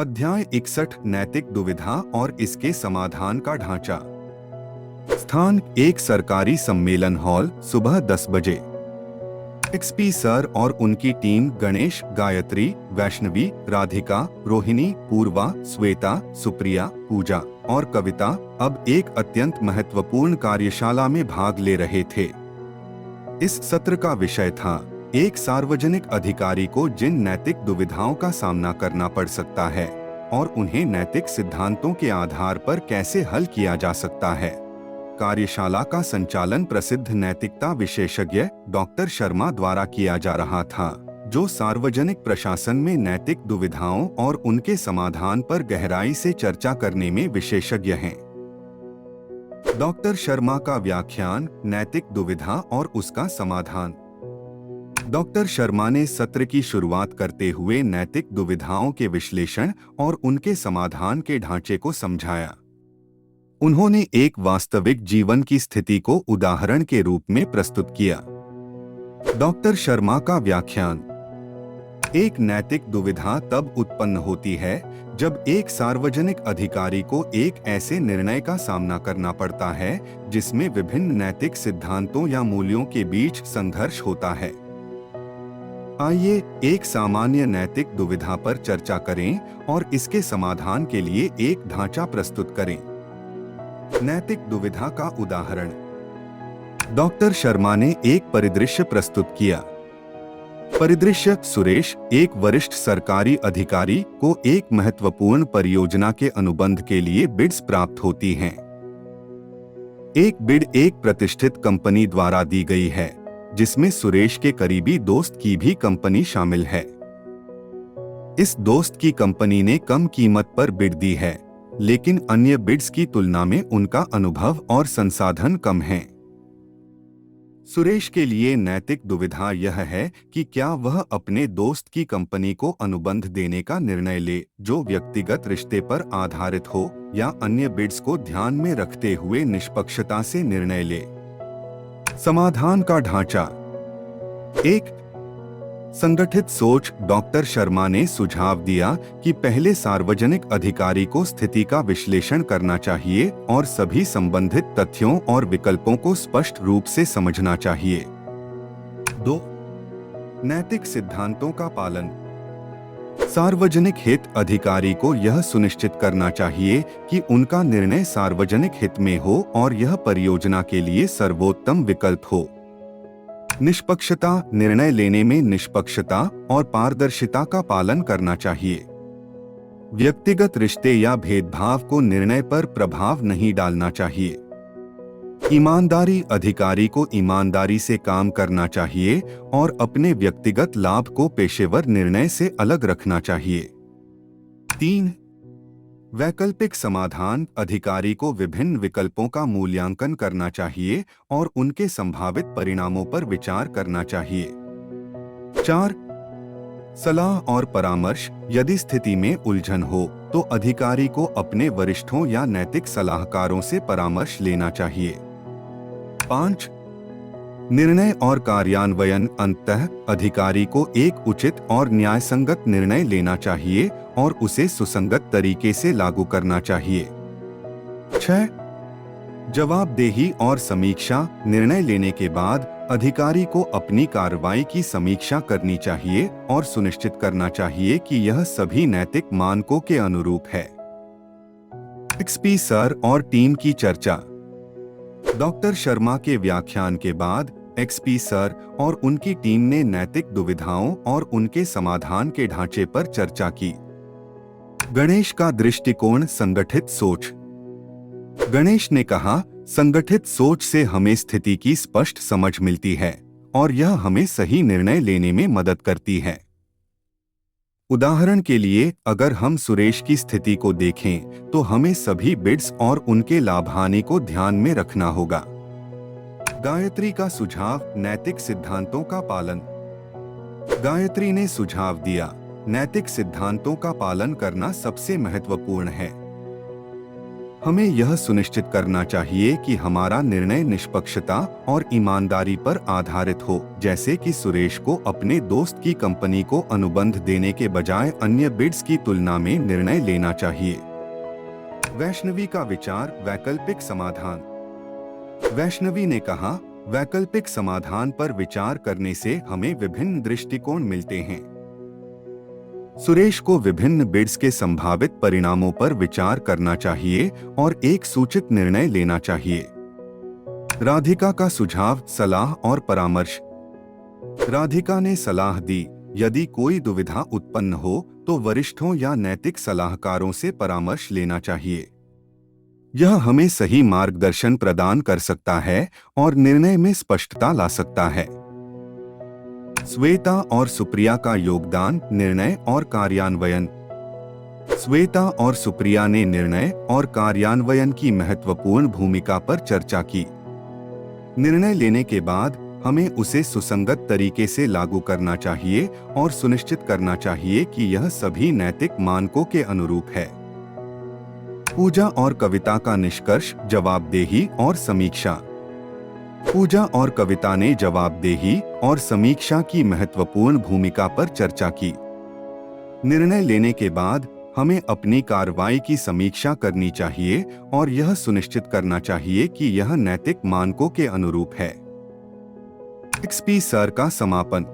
अध्याय 61 नैतिक दुविधा और इसके समाधान का ढांचा। स्थान एक सरकारी सम्मेलन हॉल, सुबह 10 बजे। एक्सपी सर और उनकी टीम गणेश, गायत्री, वैष्णवी, राधिका, रोहिणी, पूर्वा, श्वेता, सुप्रिया, पूजा और कविता अब एक अत्यंत महत्वपूर्ण कार्यशाला में भाग ले रहे थे। इस सत्र का विषय था एक सार्वजनिक अधिकारी को जिन नैतिक दुविधाओं का सामना करना पड़ सकता है और उन्हें नैतिक सिद्धांतों के आधार पर कैसे हल किया जा सकता है। कार्यशाला का संचालन प्रसिद्ध नैतिकता विशेषज्ञ डॉक्टर शर्मा द्वारा किया जा रहा था, जो सार्वजनिक प्रशासन में नैतिक दुविधाओं और उनके समाधान पर गहराई से चर्चा करने में विशेषज्ञ हैं। डॉक्टर शर्मा का व्याख्यान, नैतिक दुविधा और उसका समाधान। डॉक्टर शर्मा ने सत्र की शुरुआत करते हुए नैतिक दुविधाओं के विश्लेषण और उनके समाधान के ढांचे को समझाया। उन्होंने एक वास्तविक जीवन की स्थिति को उदाहरण के रूप में प्रस्तुत किया। डॉक्टर शर्मा का व्याख्यान। एक नैतिक दुविधा तब उत्पन्न होती है जब एक सार्वजनिक अधिकारी को एक ऐसे निर्णय का सामना करना पड़ता है जिसमें विभिन्न नैतिक सिद्धांतों या मूल्यों के बीच संघर्ष होता है। आइए एक सामान्य नैतिक दुविधा पर चर्चा करें और इसके समाधान के लिए एक ढांचा प्रस्तुत करें। नैतिक दुविधा का उदाहरण। डॉक्टर शर्मा ने एक परिदृश्य प्रस्तुत किया। परिदृश्य, सुरेश, एक वरिष्ठ सरकारी अधिकारी को एक महत्वपूर्ण परियोजना के अनुबंध के लिए बिड्स प्राप्त होती हैं। एक बिड एक प्रतिष्ठित कंपनी द्वारा दी गई है, जिसमें सुरेश के करीबी दोस्त की भी कंपनी शामिल है। इस दोस्त की कंपनी ने कम कीमत पर बिड दी है, लेकिन अन्य बिड्स की तुलना में उनका अनुभव और संसाधन कम हैं। सुरेश के लिए नैतिक दुविधा यह है कि क्या वह अपने दोस्त की कंपनी को अनुबंध देने का निर्णय ले, जो व्यक्तिगत रिश्ते पर आधारित हो, या अन्य बिड्स को ध्यान में रखते हुए निष्पक्षता से निर्णय ले। समाधान का ढांचा। एक संगठित सोच। डॉक्टर शर्मा ने सुझाव दिया कि पहले सार्वजनिक अधिकारी को स्थिति का विश्लेषण करना चाहिए और सभी संबंधित तथ्यों और विकल्पों को स्पष्ट रूप से समझना चाहिए। 2 नैतिक सिद्धांतों का पालन। सार्वजनिक हित अधिकारी को यह सुनिश्चित करना चाहिए कि उनका निर्णय सार्वजनिक हित में हो और यह परियोजना के लिए सर्वोत्तम विकल्प हो। निष्पक्षता। निर्णय लेने में निष्पक्षता और पारदर्शिता का पालन करना चाहिए। व्यक्तिगत रिश्ते या भेदभाव को निर्णय पर प्रभाव नहीं डालना चाहिए। ईमानदारी। अधिकारी को ईमानदारी से काम करना चाहिए और अपने व्यक्तिगत लाभ को पेशेवर निर्णय से अलग रखना चाहिए। 3 वैकल्पिक समाधान। अधिकारी को विभिन्न विकल्पों का मूल्यांकन करना चाहिए और उनके संभावित परिणामों पर विचार करना चाहिए। 4 सलाह और परामर्श। यदि स्थिति में उलझन हो तो अधिकारी को अपने वरिष्ठों या नैतिक सलाहकारों से परामर्श लेना चाहिए। 5 निर्णय और कार्यान्वयन। अंततः अधिकारी को एक उचित और न्यायसंगत निर्णय लेना चाहिए और उसे सुसंगत तरीके से लागू करना चाहिए। 6 जवाबदेही और समीक्षा। निर्णय लेने के बाद अधिकारी को अपनी कार्रवाई की समीक्षा करनी चाहिए और सुनिश्चित करना चाहिए कि यह सभी नैतिक मानकों के अनुरूप है। एक्सपी सर और टीम की चर्चा। डॉक्टर शर्मा के व्याख्यान के बाद एक्सपी सर और उनकी टीम ने नैतिक दुविधाओं और उनके समाधान के ढांचे पर चर्चा की। गणेश का दृष्टिकोण। संगठित सोच। गणेश ने कहा, संगठित सोच से हमें स्थिति की स्पष्ट समझ मिलती है और यह हमें सही निर्णय लेने में मदद करती है। उदाहरण के लिए, अगर हम सुरेश की स्थिति को देखें तो हमें सभी बिड्स और उनके लाभ हानि को ध्यान में रखना होगा। गायत्री का सुझाव। नैतिक सिद्धांतों का पालन। गायत्री ने सुझाव दिया, नैतिक सिद्धांतों का पालन करना सबसे महत्वपूर्ण है। हमें यह सुनिश्चित करना चाहिए कि हमारा निर्णय निष्पक्षता और ईमानदारी पर आधारित हो, जैसे कि सुरेश को अपने दोस्त की कंपनी को अनुबंध देने के बजाय अन्य बिड्स की तुलना में निर्णय लेना चाहिए। वैष्णवी का विचार, वैकल्पिक समाधान। वैष्णवी ने कहा, वैकल्पिक समाधान पर विचार करने से हमें विभिन्न दृष्टिकोण मिलते हैं। सुरेश को विभिन्न बिड्स के संभावित परिणामों पर विचार करना चाहिए और एक सूचित निर्णय लेना चाहिए। राधिका का सुझाव, सलाह और परामर्श। राधिका ने सलाह दी, यदि कोई दुविधा उत्पन्न हो तो वरिष्ठों या नैतिक सलाहकारों से परामर्श लेना चाहिए। यह हमें सही मार्गदर्शन प्रदान कर सकता है और निर्णय में स्पष्टता ला सकता है। श्वेता और सुप्रिया का योगदान, निर्णय और कार्यान्वयन। श्वेता और सुप्रिया ने निर्णय और कार्यान्वयन की महत्वपूर्ण भूमिका पर चर्चा की। निर्णय लेने के बाद हमें उसे सुसंगत तरीके से लागू करना चाहिए और सुनिश्चित करना चाहिए कि यह सभी नैतिक मानकों के अनुरूप है। पूजा और कविता का निष्कर्ष, जवाबदेही और समीक्षा। पूजा और कविता ने जवाबदेही और समीक्षा की महत्वपूर्ण भूमिका पर चर्चा की। निर्णय लेने के बाद हमें अपनी कार्रवाई की समीक्षा करनी चाहिए और यह सुनिश्चित करना चाहिए कि यह नैतिक मानकों के अनुरूप है। एक्सपी सर का समापन।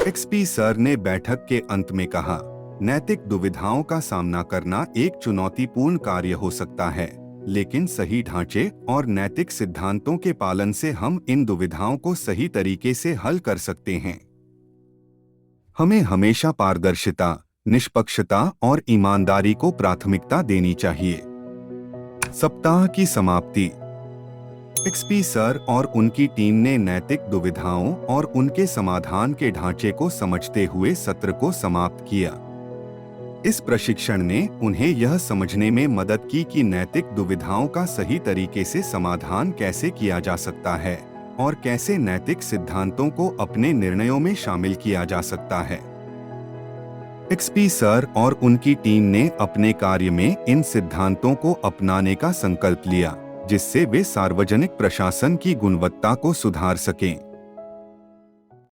एक्सपी सर ने बैठक के अंत में कहा, नैतिक दुविधाओं का सामना करना एक चुनौतीपूर्ण कार्य हो सकता है, लेकिन सही ढांचे और नैतिक सिद्धांतों के पालन से हम इन दुविधाओं को सही तरीके से हल कर सकते हैं। हमें हमेशा पारदर्शिता, निष्पक्षता और ईमानदारी को प्राथमिकता देनी चाहिए। सप्ताह की समाप्ति। एक्सपी सर और उनकी टीम ने नैतिक दुविधाओं और उनके समाधान के ढांचे को समझते हुए सत्र को समाप्त किया। इस प्रशिक्षण ने उन्हें यह समझने में मदद की कि नैतिक दुविधाओं का सही तरीके से समाधान कैसे किया जा सकता है और कैसे नैतिक सिद्धांतों को अपने निर्णयों में शामिल किया जा सकता है। एक्सपी सर और उनकी टीम ने अपने कार्य में इन सिद्धांतों को अपनाने का संकल्प लिया, जिससे वे सार्वजनिक प्रशासन की गुणवत्ता को सुधार सकें।